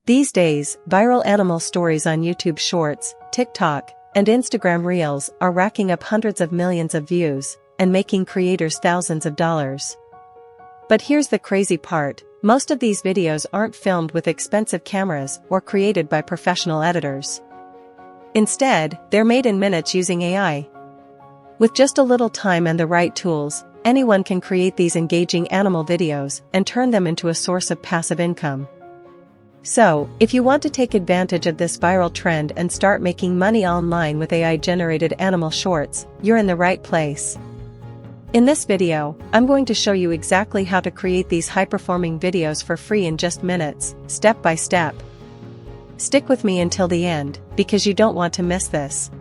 These days, viral animal stories on YouTube Shorts, TikTok, and Instagram Reels are racking up hundreds of millions of views and making creators thousands of dollars. But here's the crazy part, most of these videos aren't filmed with expensive cameras or created by professional editors. Instead, they're made in minutes using AI. With just a little time and the right tools, anyone can create these engaging animal videos and turn them into a source of passive income. So, if you want to take advantage of this viral trend and start making money online with AI-generated animal shorts, you're in the right place. In this video, I'm going to show you exactly how to create these high-performing videos for free in just minutes, step by step. Stick with me until the end, because you don't want to miss this.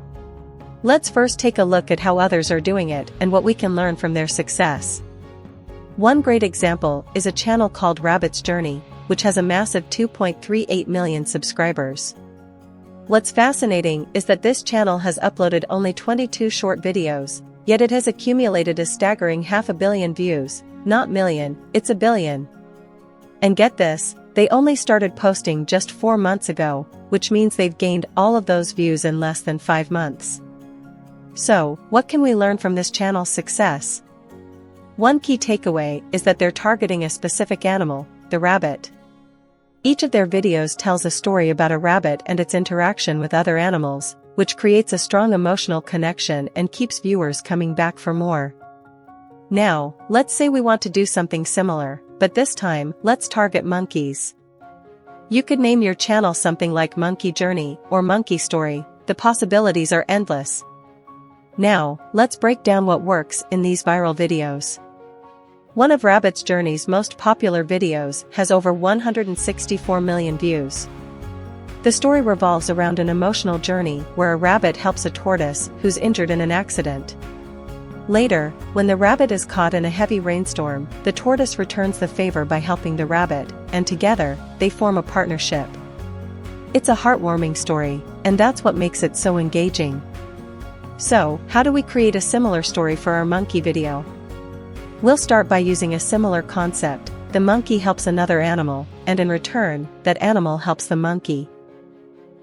Let's first take a look at how others are doing it and what we can learn from their success. One great example is a channel called Rabbit's Journey, which has a massive 2.38 million subscribers. What's fascinating is that this channel has uploaded only 22 short videos, yet it has accumulated a staggering 500 million views, not million, it's a billion. And get this, they only started posting just 4 months ago, which means they've gained all of those views in less than 5 months. So, what can we learn from this channel's success? One key takeaway is that they're targeting a specific animal, the rabbit. Each of their videos tells a story about a rabbit and its interaction with other animals, which creates a strong emotional connection and keeps viewers coming back for more. Now, let's say we want to do something similar, but this time, let's target monkeys. You could name your channel something like Monkey Journey or Monkey Story, the possibilities are endless. Now, let's break down what works in these viral videos. One of Rabbit's Journey's most popular videos has over 164 million views. The story revolves around an emotional journey where a rabbit helps a tortoise who's injured in an accident. Later, when the rabbit is caught in a heavy rainstorm, the tortoise returns the favor by helping the rabbit, and together, they form a partnership. It's a heartwarming story, and that's what makes it so engaging. So, how do we create a similar story for our monkey video? We'll start by using a similar concept. The monkey helps another animal, and in return, that animal helps the monkey.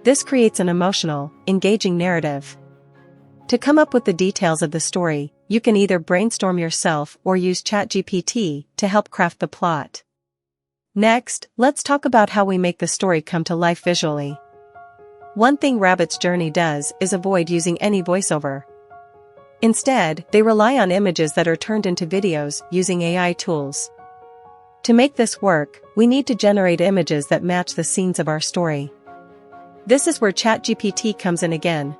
This creates an emotional, engaging narrative. To come up with the details of the story, you can either brainstorm yourself or use ChatGPT to help craft the plot. Next, let's talk about how we make the story come to life visually. One thing Rabbit's Journey does is avoid using any voiceover. Instead, they rely on images that are turned into videos using AI tools. To make this work, we need to generate images that match the scenes of our story. This is where ChatGPT comes in again.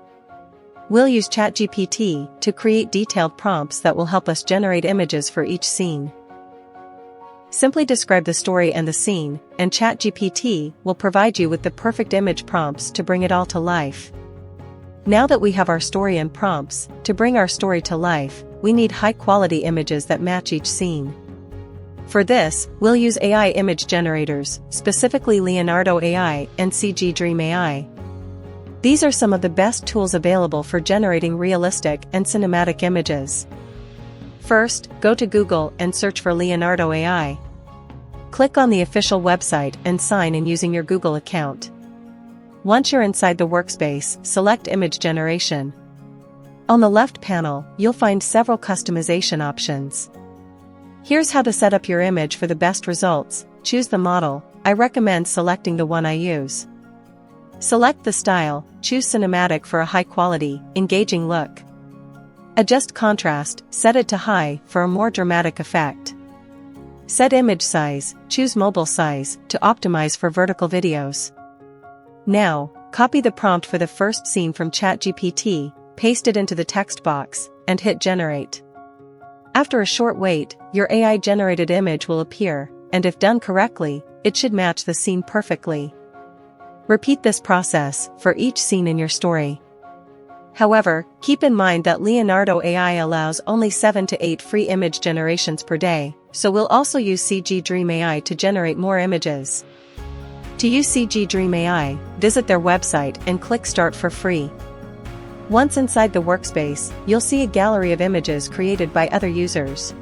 We'll use ChatGPT to create detailed prompts that will help us generate images for each scene. Simply describe the story and the scene, and ChatGPT will provide you with the perfect image prompts to bring it all to life. Now that we have our story and prompts, to bring our story to life, we need high-quality images that match each scene. For this, we'll use AI image generators, specifically Leonardo AI and Cg Dream AI. These are some of the best tools available for generating realistic and cinematic images. First, go to Google and search for Leonardo AI. Click on the official website and sign in using your Google account. Once you're inside the workspace, select Image Generation. On the left panel, you'll find several customization options. Here's how to set up your image for the best results. Choose the model. I recommend selecting the one I use. Select the style, choose cinematic for a high-quality, engaging look. Adjust contrast, set it to high for a more dramatic effect. Set image size, choose mobile size to optimize for vertical videos. Now, copy the prompt for the first scene from ChatGPT, paste it into the text box, and hit Generate. After a short wait, your AI-generated image will appear, and if done correctly, it should match the scene perfectly. Repeat this process for each scene in your story. However, keep in mind that Leonardo AI allows only 7 to 8 free image generations per day, so we'll also use Cg Dream AI to generate more images. To use Cg Dream AI, visit their website and click Start for free. Once inside the workspace, you'll see a gallery of images created by other users.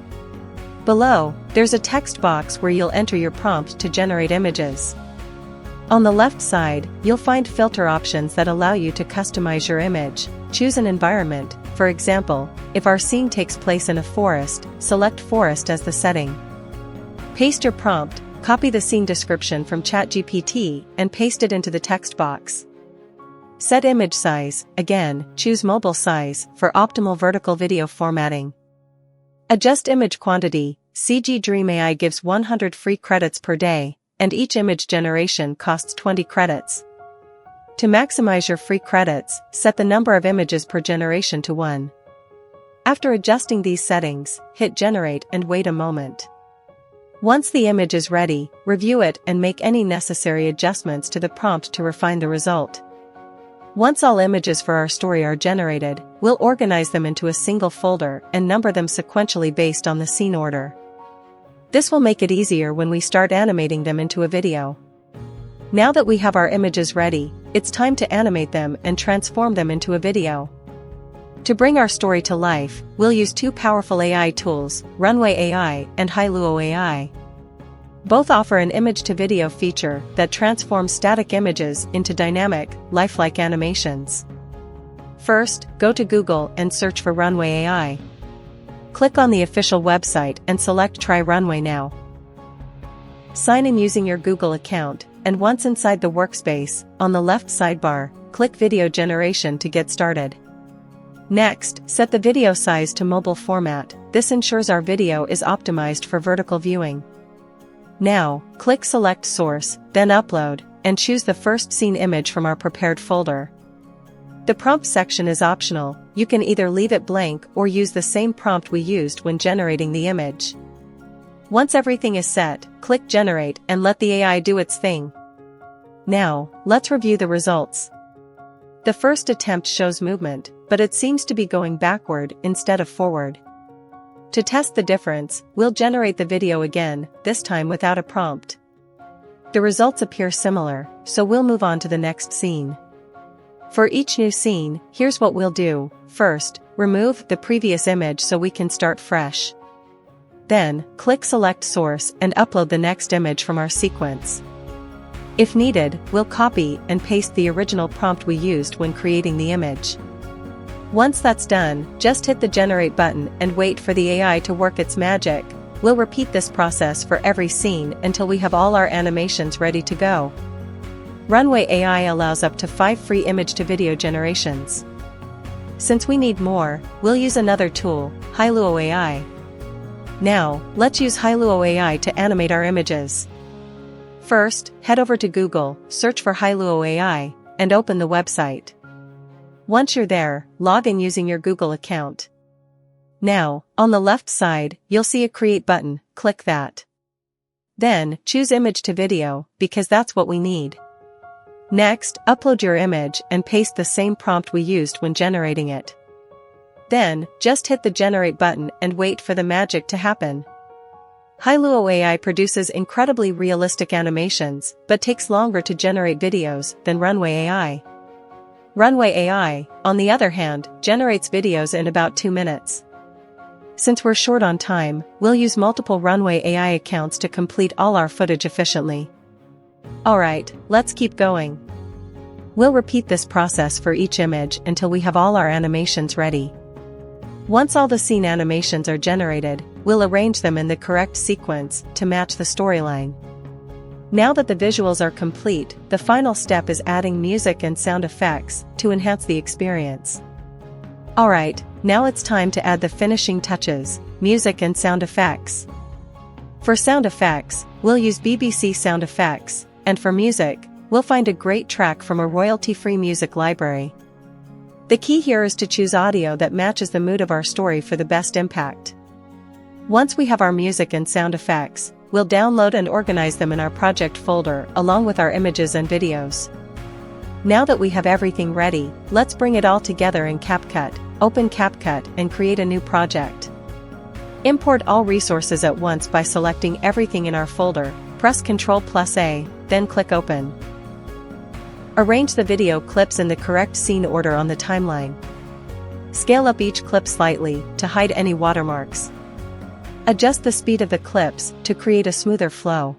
Below, there's a text box where you'll enter your prompt to generate images. On the left side, you'll find filter options that allow you to customize your image. Choose an environment. For example, if our scene takes place in a forest, select forest as the setting. Paste your prompt. Copy the scene description from ChatGPT and paste it into the text box. Set image size. Again, choose mobile size for optimal vertical video formatting. Adjust image quantity. CG Dream AI gives 100 free credits per day, and each image generation costs 20 credits. To maximize your free credits, set the number of images per generation to 1. After adjusting these settings, hit generate and wait a moment. Once the image is ready, review it and make any necessary adjustments to the prompt to refine the result. Once all images for our story are generated, we'll organize them into a single folder and number them sequentially based on the scene order. This will make it easier when we start animating them into a video. Now that we have our images ready, it's time to animate them and transform them into a video. To bring our story to life, we'll use two powerful AI tools, Runway AI and Hailuo AI. Both offer an image-to-video feature that transforms static images into dynamic, lifelike animations. First, go to Google and search for Runway AI. Click on the official website and select Try Runway now. Sign in using your Google account, and once inside the workspace, on the left sidebar, click Video Generation to get started. Next, set the video size to mobile format. This ensures our video is optimized for vertical viewing. Now, click Select Source, then Upload, and choose the first scene image from our prepared folder. The prompt section is optional. You can either leave it blank or use the same prompt we used when generating the image. Once everything is set, click Generate and let the AI do its thing. Now, let's review the results. The first attempt shows movement, but it seems to be going backward instead of forward. To test the difference, we'll generate the video again, this time without a prompt. The results appear similar, so we'll move on to the next scene. For each new scene, here's what we'll do. First, remove the previous image so we can start fresh. Then, click Select Source and upload the next image from our sequence. If needed, we'll copy and paste the original prompt we used when creating the image. Once that's done, just hit the Generate button and wait for the AI to work its magic. We'll repeat this process for every scene until we have all our animations ready to go. Runway AI allows up to 5 free image-to-video generations. Since we need more, we'll use another tool, Hailuo AI. Now, let's use Hailuo AI to animate our images. First, head over to Google, search for Hailuo AI, and open the website. Once you're there, log in using your Google account. Now, on the left side, you'll see a Create button. Click that. Then, choose Image to Video, because that's what we need. Next, upload your image and paste the same prompt we used when generating it. Then, just hit the Generate button and wait for the magic to happen. Hailuo AI produces incredibly realistic animations, but takes longer to generate videos than Runway AI. Runway AI, on the other hand, generates videos in about 2 minutes. Since we're short on time, we'll use multiple Runway AI accounts to complete all our footage efficiently. Alright, let's keep going. We'll repeat this process for each image until we have all our animations ready. Once all the scene animations are generated, we'll arrange them in the correct sequence to match the storyline. Now that the visuals are complete, the final step is adding music and sound effects to enhance the experience. Alright, now it's time to add the finishing touches, music and sound effects. For sound effects, we'll use BBC Sound Effects, and for music, we'll find a great track from a royalty-free music library. The key here is to choose audio that matches the mood of our story for the best impact. Once we have our music and sound effects, we'll download and organize them in our project folder along with our images and videos. Now that we have everything ready, let's bring it all together in CapCut. Open CapCut and create a new project. Import all resources at once by selecting everything in our folder, press Ctrl+A, then click Open. Arrange the video clips in the correct scene order on the timeline. Scale up each clip slightly to hide any watermarks. Adjust the speed of the clips to create a smoother flow.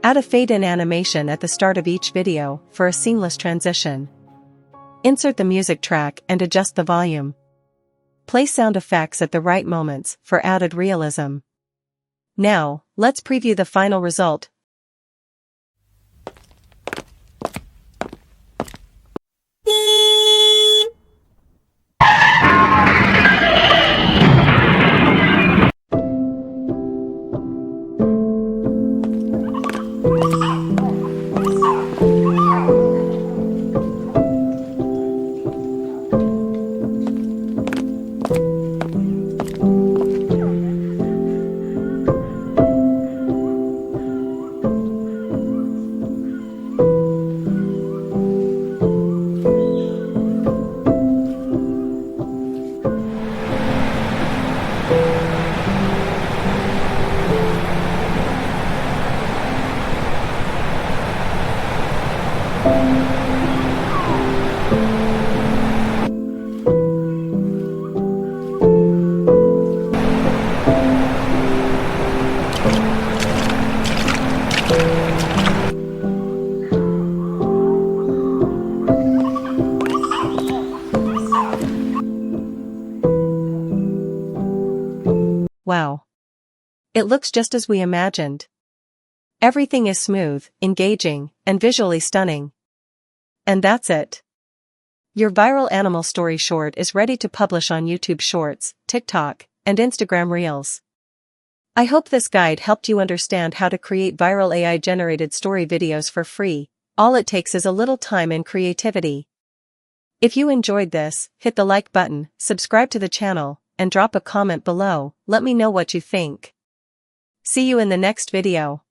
Add a fade-in animation at the start of each video for a seamless transition. Insert the music track and adjust the volume. Play sound effects at the right moments for added realism. Now, let's preview the final result. Wow. It looks just as we imagined. Everything is smooth, engaging, and visually stunning. And that's it. Your viral animal story short is ready to publish on YouTube Shorts, TikTok, and Instagram Reels. I hope this guide helped you understand how to create viral AI-generated story videos for free. All it takes is a little time and creativity. If you enjoyed this, hit the like button, subscribe to the channel, and drop a comment below. Let me know what you think. See you in the next video.